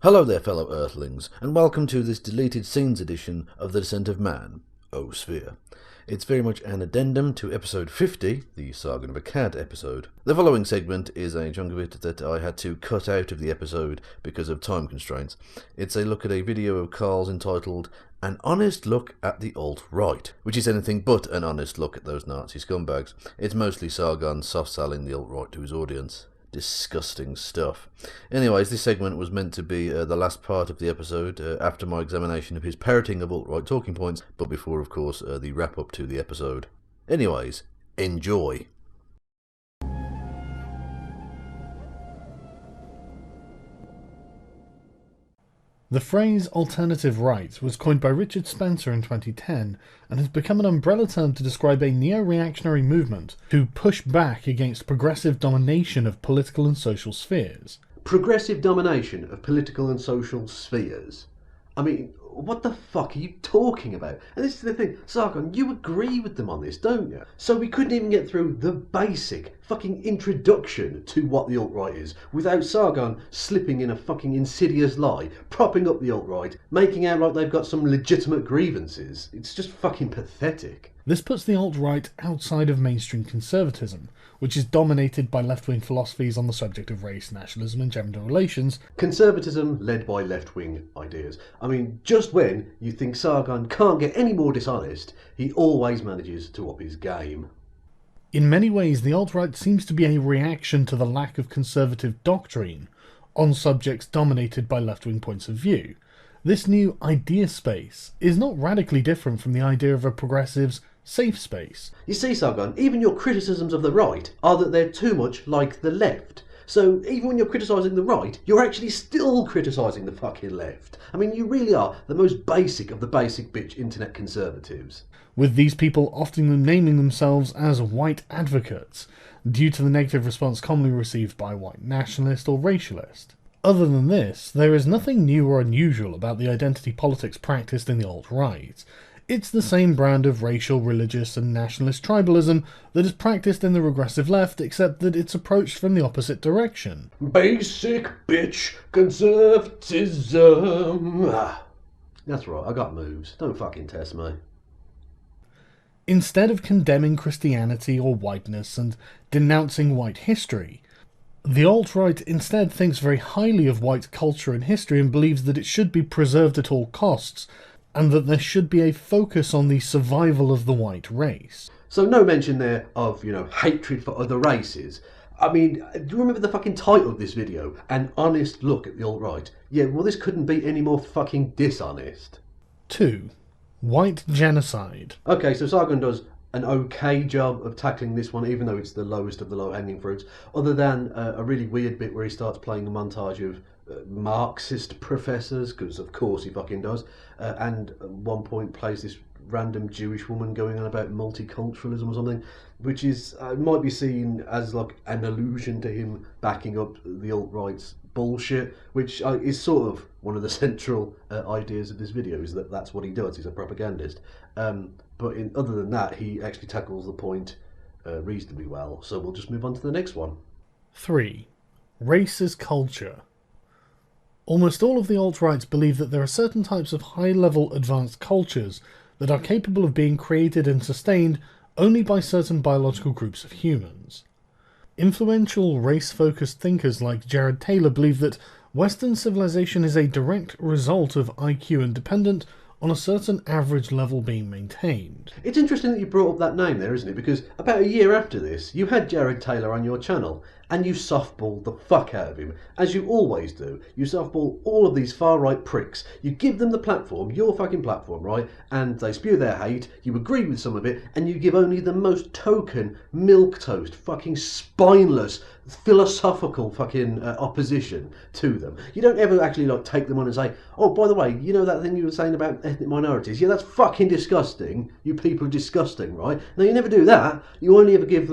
Hello there, fellow Earthlings, and welcome to this deleted scenes edition of The Descent of Man-osphere. It's very much an addendum to episode 50, the Sargon of Akkad episode. The following segment is a chunk of it that I had to cut out of the episode because of time constraints. It's a look at a video of Carl's entitled An Honest Look at the Alt-Right, which is anything but an honest look at those Nazi scumbags. It's mostly Sargon soft-selling the alt-right to his audience. Disgusting stuff. Anyways, this segment was meant to be the last part of the episode after my examination of his parroting of alt-right talking points, but before, of course, the wrap-up to the episode. Anyways, enjoy. The phrase alternative right was coined by Richard Spencer in 2010 and has become an umbrella term to describe a neo-reactionary movement to push back against progressive domination of political and social spheres. Progressive domination of political and social spheres? I mean, what the fuck are you talking about? And this is the thing, Sargon, you agree with them on this, don't you? So we couldn't even get through the basic fucking introduction to what the alt-right is without Sargon slipping in a fucking insidious lie, propping up the alt-right, making out like they've got some legitimate grievances. It's just fucking pathetic. This puts the alt-right outside of mainstream conservatism, which is dominated by left-wing philosophies on the subject of race, nationalism and gender relations. Conservatism led by left-wing ideas. I mean, just when you think Sargon can't get any more dishonest, he always manages to up his game. In many ways, the alt-right seems to be a reaction to the lack of conservative doctrine on subjects dominated by left-wing points of view. This new idea space is not radically different from the idea of a progressive's safe space. You see, Sargon, even your criticisms of the right are that they're too much like the left. So even when you're criticising the right, you're actually still criticising the fucking left. I mean, you really are the most basic of the basic bitch internet conservatives. With these people often naming themselves as white advocates, due to the negative response commonly received by white nationalist or racialist. Other than this, there is nothing new or unusual about the identity politics practiced in the alt-right. It's the same brand of racial, religious and nationalist tribalism that is practiced in the regressive left, except that it's approached from the opposite direction. Basic bitch conservatism. That's right, I got moves. Don't fucking test me. Instead of condemning Christianity or whiteness and denouncing white history, the alt-right instead thinks very highly of white culture and history and believes that it should be preserved at all costs, and that there should be a focus on the survival of the white race. So no mention there of, hatred for other races. I mean, do you remember the fucking title of this video? An honest look at the alt-right. Yeah, well, this couldn't be any more fucking dishonest. 2. White genocide. Okay, so Sargon does an okay job of tackling this one, even though it's the lowest of the low-hanging fruits, other than a really weird bit where he starts playing a montage of Marxist professors, because of course he fucking does, and at one point plays this random Jewish woman going on about multiculturalism or something, which is might be seen as like an allusion to him backing up the alt-right's bullshit, which is sort of one of the central ideas of this video, is that that's what he does. He's a propagandist. But other than that, he actually tackles the point reasonably well. So we'll just move on to the next one. 3. Race as culture. Almost all of the alt-rights believe that there are certain types of high-level advanced cultures that are capable of being created and sustained only by certain biological groups of humans. Influential race-focused thinkers like Jared Taylor believe that Western civilization is a direct result of IQ and dependent on a certain average level being maintained. It's interesting that you brought up that name there, isn't it? Because about a year after this, you had Jared Taylor on your channel, and you softballed the fuck out of him, as you always do. You softball all of these far-right pricks. You give them the platform, your fucking platform, right? And they spew their hate, you agree with some of it, and you give only the most token, milquetoast, fucking spineless, philosophical fucking opposition to them. You don't ever actually take them on and say, oh, by the way, you know that thing you were saying about ethnic minorities? Yeah, that's fucking disgusting. You people are disgusting, right? No, you never do that. You only ever give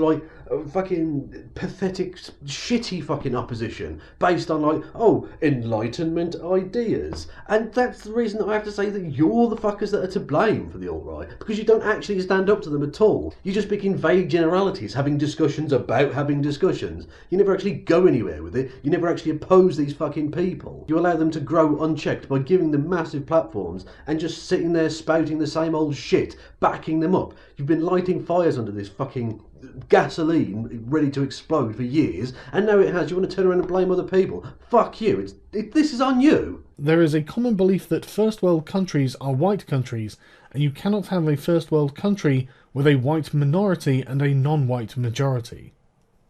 fucking pathetic, shitty fucking opposition based on like, oh, Enlightenment ideas. And that's the reason I have to say that you're the fuckers that are to blame for the alt-right, because you don't actually stand up to them at all. You just speak in vague generalities, having discussions about having discussions. You never actually go anywhere with it. You never actually oppose these fucking people. You allow them to grow unchecked by giving them massive platforms and just sitting there spouting the same old shit, backing them up. You've been lighting fires under this fucking gasoline ready to explode for years, and now it has. You want to turn around and blame other people? Fuck you. This is on you. There is a common belief that first world countries are white countries, and you cannot have a first world country with a white minority and a non-white majority.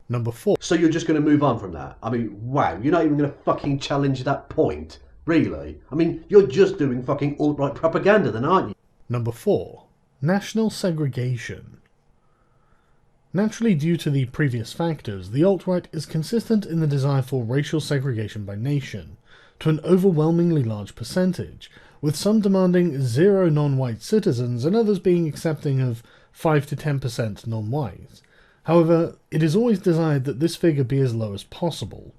Number 4. So you're just going to move on from that? I mean, wow, you're not even going to fucking challenge that point? Really? I mean, you're just doing fucking alt-right propaganda then, aren't you? Number 4. National segregation. Naturally, due to the previous factors, the alt-right is consistent in the desire for racial segregation by nation, to an overwhelmingly large percentage, with some demanding 0 non-white citizens and others being accepting of 5 to 10% non-white. However, it is always desired that this figure be as low as possible.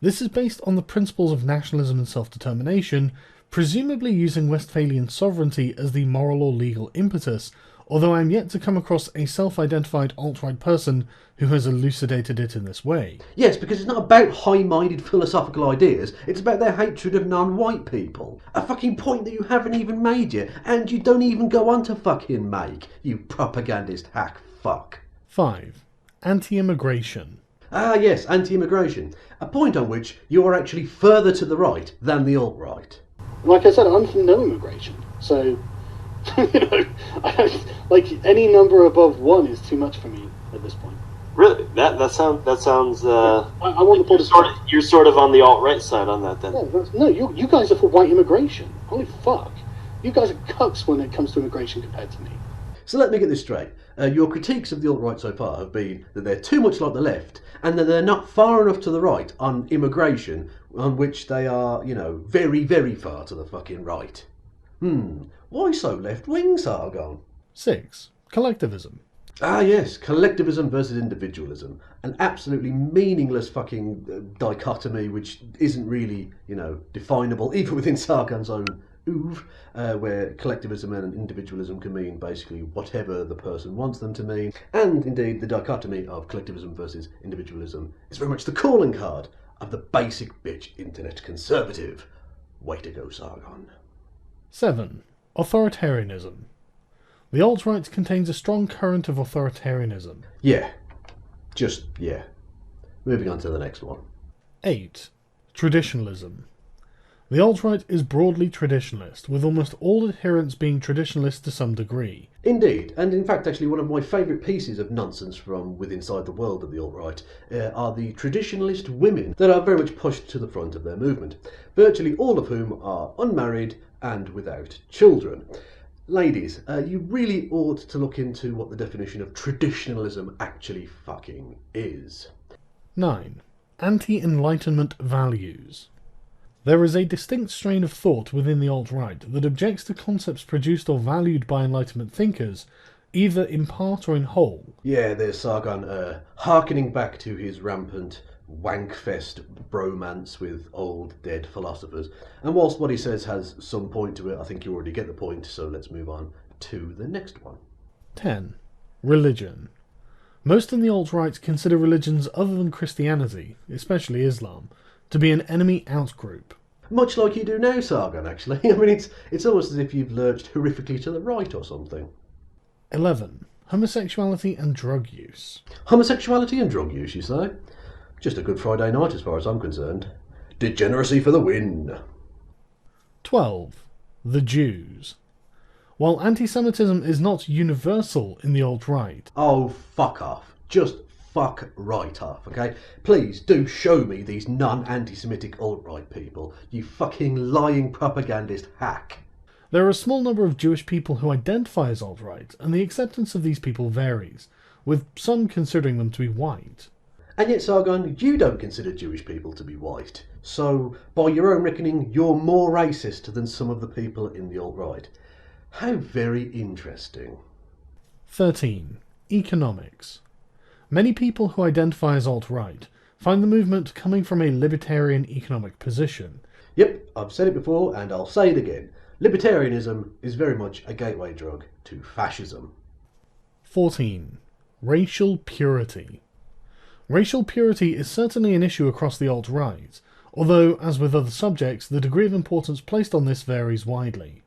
This is based on the principles of nationalism and self-determination, presumably using Westphalian sovereignty as the moral or legal impetus, although I am yet to come across a self-identified alt-right person who has elucidated it in this way. Yes, because it's not about high-minded philosophical ideas, it's about their hatred of non-white people. A fucking point that you haven't even made yet, and you don't even go on to fucking make, you propagandist hack fuck. 5. Anti-immigration. Ah yes, anti-immigration. A point on which you are actually further to the right than the alt-right. Like I said, I'm for no immigration, so, you know, like any number above 1 is too much for me at this point. Really? That sounds. I want to you're sort of on the alt-right side on that then. No, you guys are for white immigration. Holy fuck, you guys are cucks when it comes to immigration compared to me. So let me get this straight. Your critiques of the alt-right so far have been that they're too much like the left, and that they're not far enough to the right on immigration, on which they are, you know, very, very far to the fucking right. Why so left-wing, Sargon? 6. Collectivism. Ah yes, collectivism versus individualism. An absolutely meaningless fucking dichotomy which isn't really, you know, definable even within Sargon's own oeuvre, where collectivism and individualism can mean basically whatever the person wants them to mean. And indeed, the dichotomy of collectivism versus individualism is very much the calling card of the basic bitch internet conservative. Way to go, Sargon. 7. Authoritarianism. The alt-right contains a strong current of authoritarianism. Yeah. Moving on to the next one. 8. Traditionalism. The alt-right is broadly traditionalist, with almost all adherents being traditionalist to some degree. Indeed, and in fact actually one of my favourite pieces of nonsense from within inside the world of the alt-right are the traditionalist women that are very much pushed to the front of their movement, virtually all of whom are unmarried and without children. Ladies, you really ought to look into what the definition of traditionalism actually fucking is. 9. Anti-Enlightenment Values. There is a distinct strain of thought within the alt-right that objects to concepts produced or valued by Enlightenment thinkers, either in part or in whole. Yeah, there's Sargon harkening back to his rampant wankfest bromance with old dead philosophers. And whilst what he says has some point to it, I think you already get the point, so let's move on to the next one. 10. Religion. Most in the alt-right consider religions other than Christianity, especially Islam, to be an enemy outgroup. Much like you do now, Sargon, actually. I mean, it's almost as if you've lurched horrifically to the right or something. 11. Homosexuality and drug use. Homosexuality and drug use, you say? Just a good Friday night as far as I'm concerned. Degeneracy for the win. 12. The Jews. While anti-Semitism is not universal in the alt-right... Oh, fuck off. Just fuck right off, okay? Please do show me these non-anti-Semitic alt-right people, you fucking lying propagandist hack. There are a small number of Jewish people who identify as alt-right, and the acceptance of these people varies, with some considering them to be white. And yet, Sargon, you don't consider Jewish people to be white. So, by your own reckoning, you're more racist than some of the people in the alt-right. How very interesting. 13. Economics. Many people who identify as alt-right find the movement coming from a libertarian economic position. Yep, I've said it before and I'll say it again. Libertarianism is very much a gateway drug to fascism. 14. Racial purity. Racial purity is certainly an issue across the alt-right, although, as with other subjects, the degree of importance placed on this varies widely.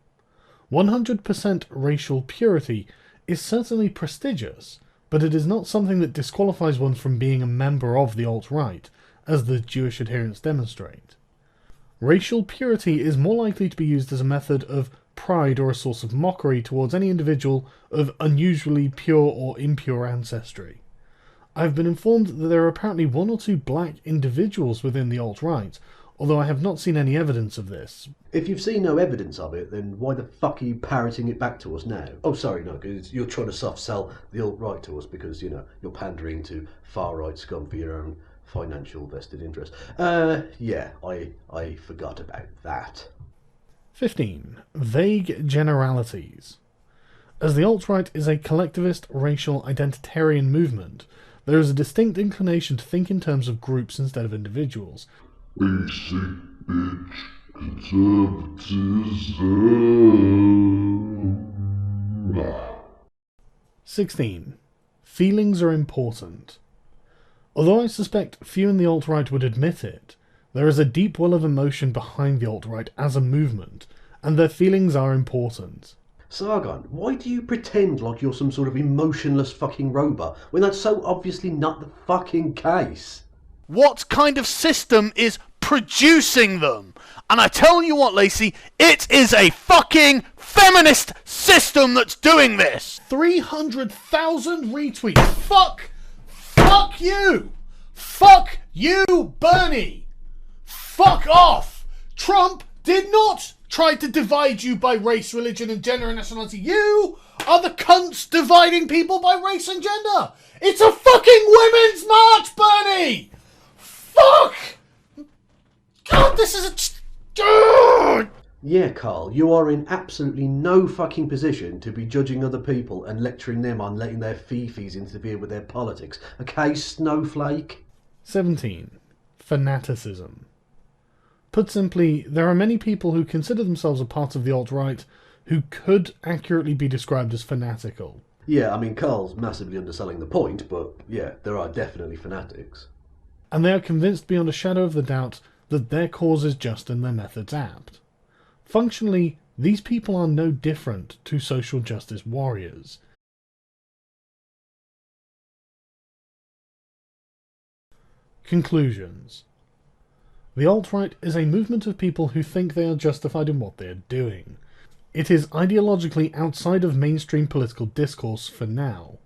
100% racial purity is certainly prestigious, but it is not something that disqualifies one from being a member of the alt-right, as the Jewish adherents demonstrate. Racial purity is more likely to be used as a method of pride or a source of mockery towards any individual of unusually pure or impure ancestry. I have been informed that there are apparently one or two black individuals within the alt-right, although I have not seen any evidence of this. If you've seen no evidence of it, then why the fuck are you parroting it back to us now? Oh, sorry, no, because you're trying to soft sell the alt-right to us because, you know, you're pandering to far-right scum for your own financial vested interest. Yeah, I forgot about that. 15. Vague generalities. As the alt-right is a collectivist, racial, identitarian movement, there is a distinct inclination to think in terms of groups instead of individuals. Basic bitch conservatism. 16. Feelings are important. Although I suspect few in the alt-right would admit it, there is a deep well of emotion behind the alt-right as a movement, and their feelings are important. Sargon, why do you pretend like you're some sort of emotionless fucking robot when that's so obviously not the fucking case? What kind of system is producing them? And I tell you what, Lacey, it is a fucking feminist system that's doing this! 300,000 retweets! Fuck you! Fuck you, Bernie! Fuck off! Trump did not try to divide you by race, religion and gender and nationality. You are the cunts dividing people by race and gender! It's a fucking women's march, Bernie! Fuck! God, this is a... Yeah, Carl, you are in absolutely no fucking position to be judging other people and lecturing them on letting their fifis interfere with their politics. Okay, snowflake? 17. Fanaticism. Put simply, there are many people who consider themselves a part of the alt-right who could accurately be described as fanatical. Yeah, I mean, Carl's massively underselling the point, but yeah, there are definitely fanatics. And they are convinced beyond a shadow of the doubt that their cause is just and their methods apt. Functionally, these people are no different to social justice warriors. Conclusions. The alt-right is a movement of people who think they are justified in what they are doing. It is ideologically outside of mainstream political discourse for now.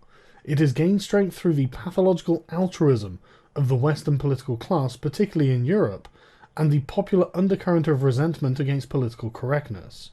It has gained strength through the pathological altruism of the Western political class, particularly in Europe, and the popular undercurrent of resentment against political correctness.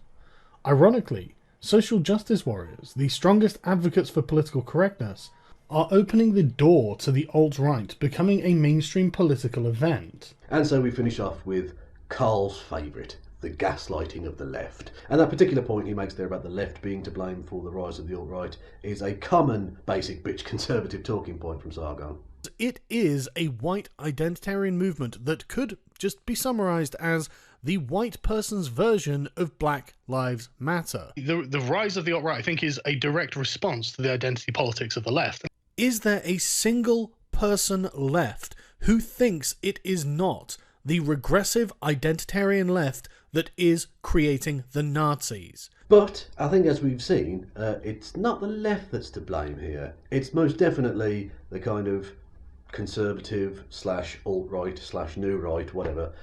Ironically, social justice warriors, the strongest advocates for political correctness, are opening the door to the alt-right becoming a mainstream political event. And so we finish off with Carl's favourite, the gaslighting of the left. And that particular point he makes there about the left being to blame for the rise of the alt-right is a common basic bitch conservative talking point from Sargon. It is a white identitarian movement that could just be summarised as the white person's version of Black Lives Matter. The rise of the alt-right, I think, is a direct response to the identity politics of the left. Is there a single person left who thinks it is not the regressive identitarian left that is creating the Nazis? But I think, as we've seen, it's not the left that's to blame here. It's most definitely the kind of conservative / alt-right / new right, whatever,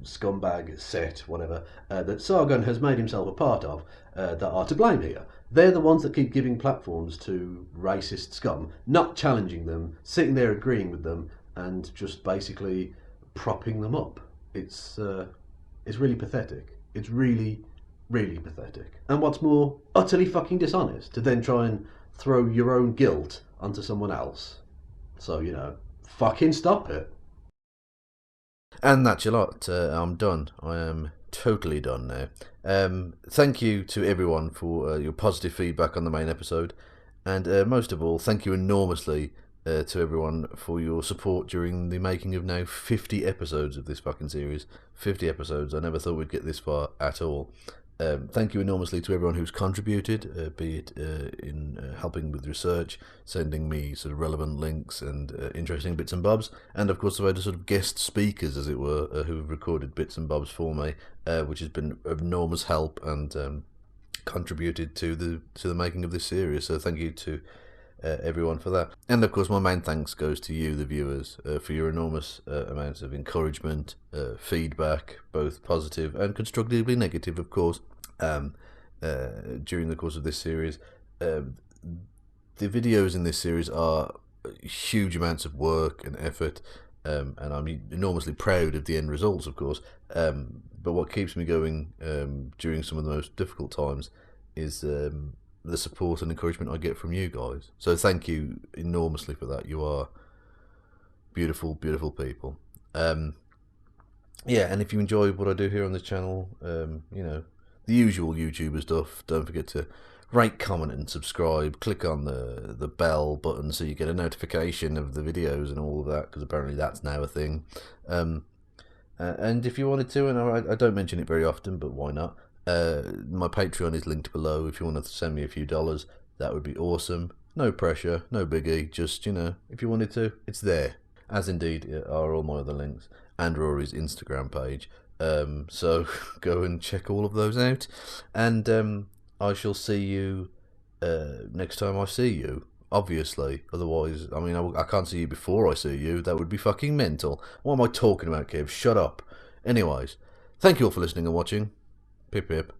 scumbag set, whatever, that Sargon has made himself a part of, that are to blame here. They're the ones that keep giving platforms to racist scum, not challenging them, sitting there agreeing with them, and just basically propping them up. It's really pathetic. It's really, really pathetic. And what's more, utterly fucking dishonest to then try and throw your own guilt onto someone else. So, you know, fucking stop it. And that's your lot. I'm done. I am totally done now. Thank you to everyone for your positive feedback on the main episode. And most of all, thank you enormously to everyone for your support during the making of now 50 episodes of this fucking series. 50 episodes. I never thought we'd get this far at all. Thank you enormously to everyone who's contributed, be it in helping with research, sending me sort of relevant links and interesting bits and bobs, and of course I've had sort of guest speakers, as it were, who have recorded bits and bobs for me, which has been of enormous help and contributed to the making of this series. So thank you to everyone for that. And of course my main thanks goes to you, the viewers, for your enormous amounts of encouragement, feedback, both positive and constructively negative, of course, during the course of this series. The videos in this series are huge amounts of work and effort, and I'm enormously proud of the end results, of course, but what keeps me going during some of the most difficult times is the support and encouragement I get from you guys. So thank you enormously for that. You are beautiful, beautiful people. Yeah, and if you enjoy what I do here on this channel, you know, the usual YouTuber stuff, don't forget to rate, comment and subscribe. Click on the bell button so you get a notification of the videos and all of that, because apparently that's now a thing. And if you wanted to, and I don't mention it very often, but why not? My Patreon is linked below. If you want to send me a few dollars, that would be awesome. No pressure, no biggie, just, you know, if you wanted to, it's there. As indeed are all my other links, and Rory's Instagram page. So go and check all of those out. And I shall see you next time I see you, obviously. Otherwise, I mean, I can't see you before I see you. That would be fucking mental. What am I talking about, Kev? Shut up. Anyways, thank you all for listening and watching. Pip pip.